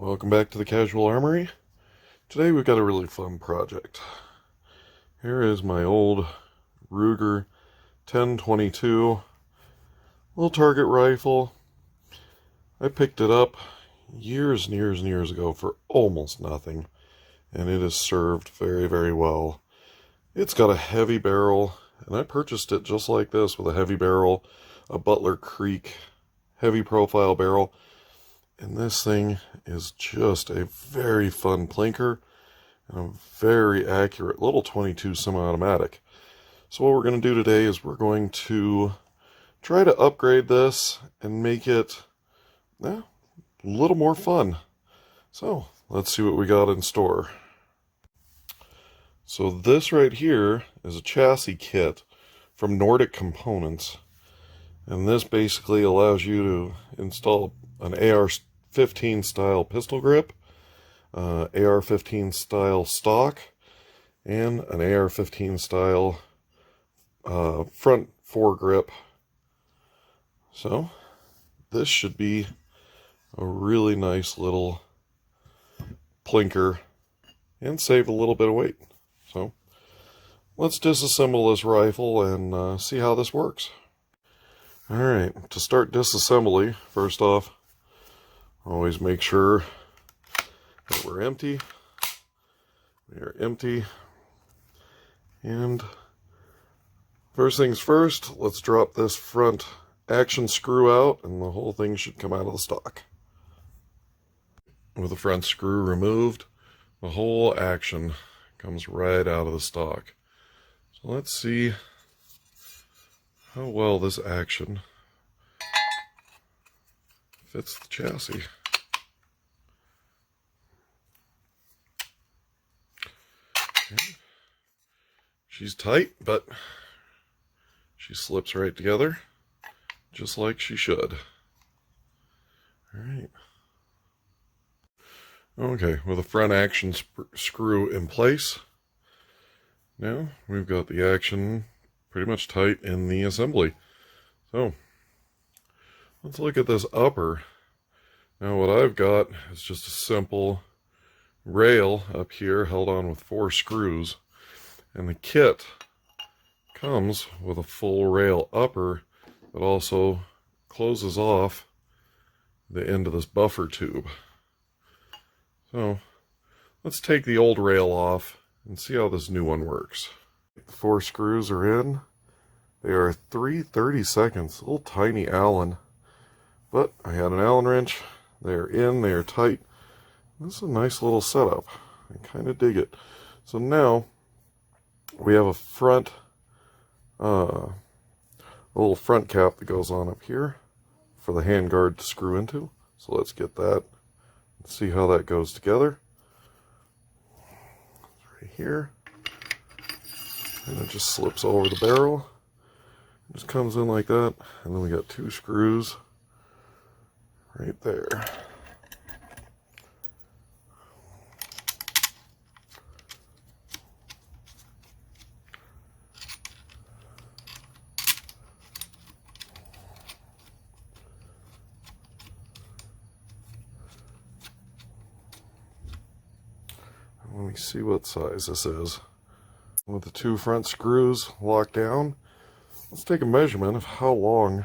Welcome back to the Casual Armory. Today we've got a really fun project. Here is my old Ruger 1022 little target rifle. I picked it up years and years and years ago for almost nothing, and it has served very, very well. It's got a heavy barrel, and I purchased it just like this with a heavy barrel, a Butler Creek heavy profile barrel. And this thing is just a very fun plinker and a very accurate little 22 semi-automatic. So what we're going to do today is we're going to try to upgrade this and make it a little more fun. So let's see what we got in store. So this right here is a chassis kit from Nordic Components. And this basically allows you to install an AR-15 style pistol grip, AR-15 style stock, and an AR-15 style front foregrip. So this should be a really nice little plinker and save a little bit of weight. So let's disassemble this rifle and see how this works. Alright, to start disassembly, first off, always make sure that we're empty. We are empty. And first things first, let's drop this front action screw out, and the whole thing should come out of the stock. With the front screw removed, the whole action comes right out of the stock. So let's see how well this action fits the chassis. Okay. She's tight, but she slips right together, just like she should. Alright. Okay, with the front action screw in place, now we've got the action pretty much tight in the assembly. So let's look at this upper. Now what I've got is just a simple rail up here held on with 4 screws, and the kit comes with a full rail upper that also closes off the end of this buffer tube. So let's take the old rail off and see how this new one works. 4 screws are in. They are 3/32, little tiny Allen. But I had an Allen wrench. They're in, they are tight. This is a nice little setup. I kind of dig it. So now we have a little front cap that goes on up here for the handguard to screw into. So let's get that and see how that goes together. Right here. And it just slips over the barrel. It just comes in like that. And then we got 2 screws right there. Let me see what size this is. With the 2 front screws locked down, let's take a measurement of how long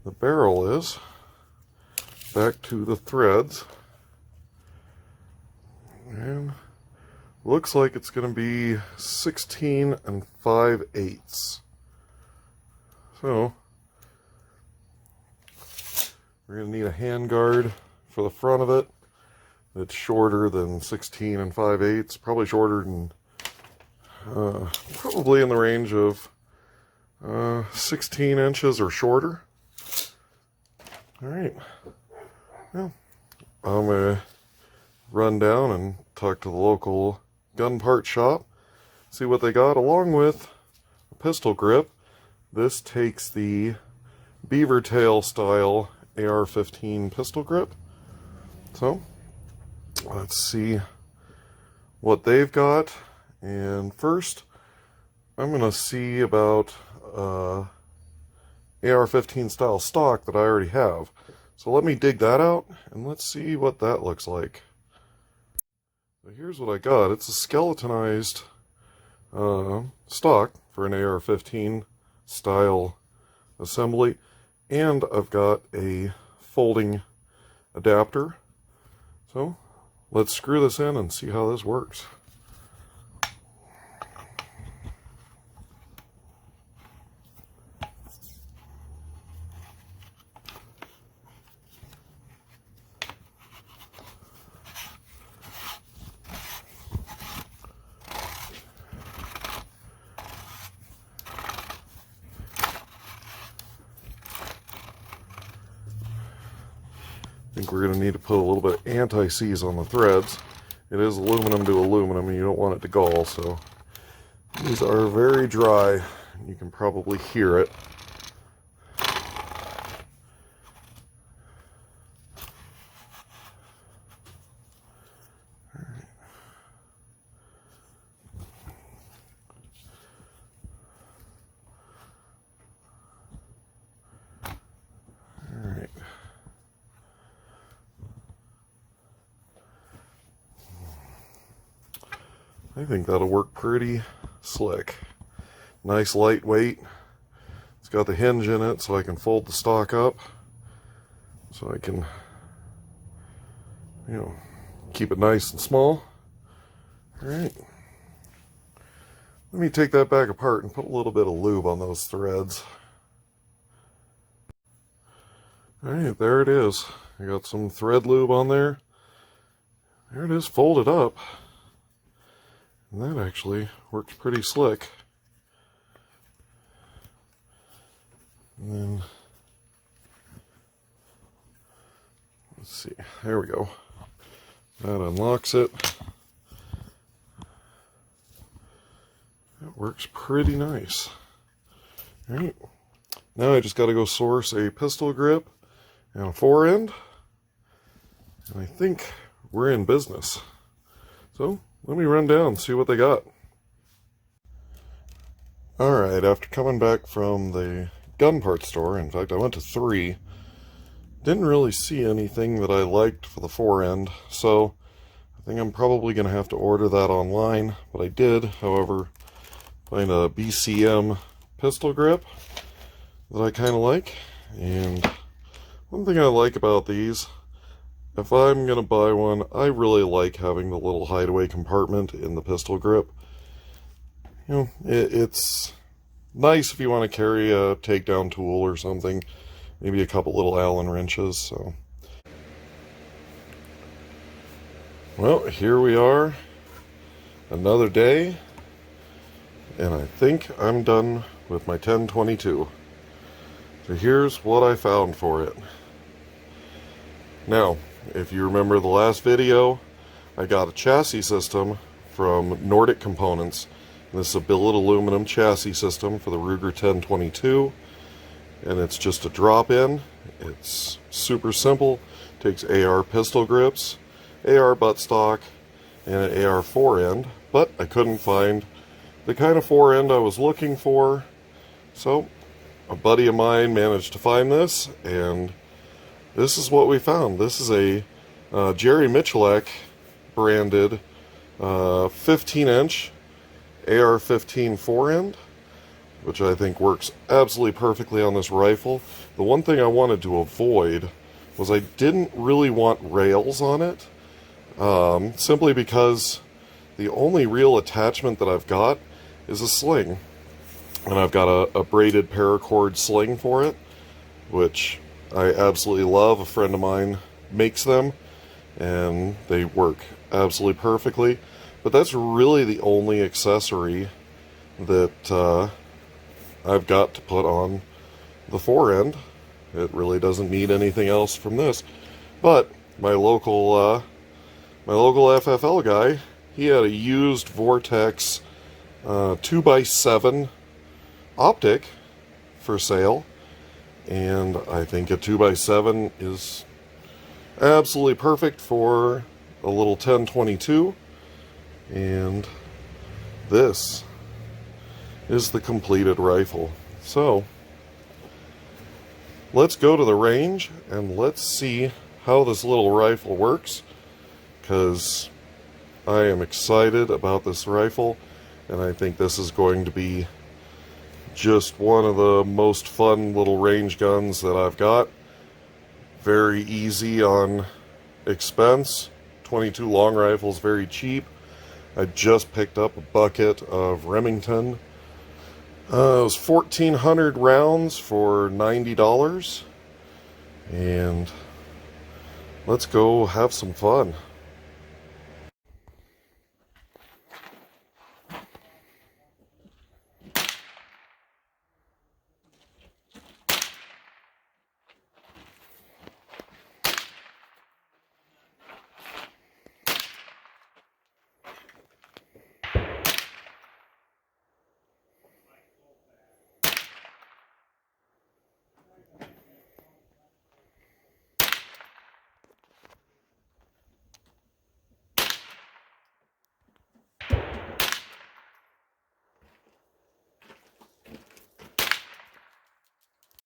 the barrel is back to the threads. And looks like it's going to be 16 5/8. So we're going to need a handguard for the front of it. It's shorter than 16 5/8, probably shorter than, probably in the range of 16 inches or shorter. Alright, well, I'm going to run down and talk to the local gun part shop, see what they got, along with a pistol grip. This takes the beaver tail style AR-15 pistol grip. So let's see what they've got. And first, I'm going to see about AR-15 style stock that I already have. So let me dig that out and let's see what that looks like. So here's what I got. It's a skeletonized stock for an AR-15 style assembly, and I've got a folding adapter. So let's screw this in and see how this works. I think we're going to need to put a little bit of anti-seize on the threads. It is aluminum to aluminum and you don't want it to gall, so these are very dry. You can probably hear it. Alright. I think that'll work pretty slick. Nice lightweight. It's got the hinge in it so I can fold the stock up. So I can, keep it nice and small. Alright. Let me take that back apart and put a little bit of lube on those threads. Alright, there it is. I got some thread lube on there. There it is, folded up. And that actually works pretty slick. And then, let's see, there we go. That unlocks it. That works pretty nice. Alright, now I just got to go source a pistol grip and a forend. And I think we're in business. So, let me run down and see what they got. Alright, after coming back from the gun parts store, in fact I went to 3, didn't really see anything that I liked for the forend, so I think I'm probably going to have to order that online. But I did, however, find a BCM pistol grip that I kind of like. And one thing I like about these, if I'm going to buy one, I really like having the little hideaway compartment in the pistol grip. It's nice if you want to carry a takedown tool or something, maybe a couple little Allen wrenches. So, well, here we are, another day, and I think I'm done with my 1022. So here's what I found for it. Now, if you remember the last video, I got a chassis system from Nordic Components. This is a billet aluminum chassis system for the Ruger 1022, and it's just a drop-in. It's super simple. Takes AR pistol grips, AR buttstock, and an AR forend, but I couldn't find the kind of forend I was looking for, so a buddy of mine managed to find this, and this is what we found. This is a Jerry Miculek branded 15-inch AR-15 forend, which I think works absolutely perfectly on this rifle. The one thing I wanted to avoid was I didn't really want rails on it, simply because the only real attachment that I've got is a sling. And I've got a braided paracord sling for it, which I absolutely love. A friend of mine makes them, and they work absolutely perfectly. But that's really the only accessory that I've got to put on the forend. It really doesn't need anything else from this. But my local FFL guy, he had a used Vortex 2x7 optic for sale, and I think a 2x7 is absolutely perfect for a little 1022, and this is the completed rifle. So let's go to the range and let's see how this little rifle works, because I am excited about this rifle, and I think this is going to be just one of the most fun little range guns that I've got. Very easy on expense. 22 long rifles, very cheap. I just picked up a bucket of Remington. It was 1,400 rounds for $90. And let's go have some fun.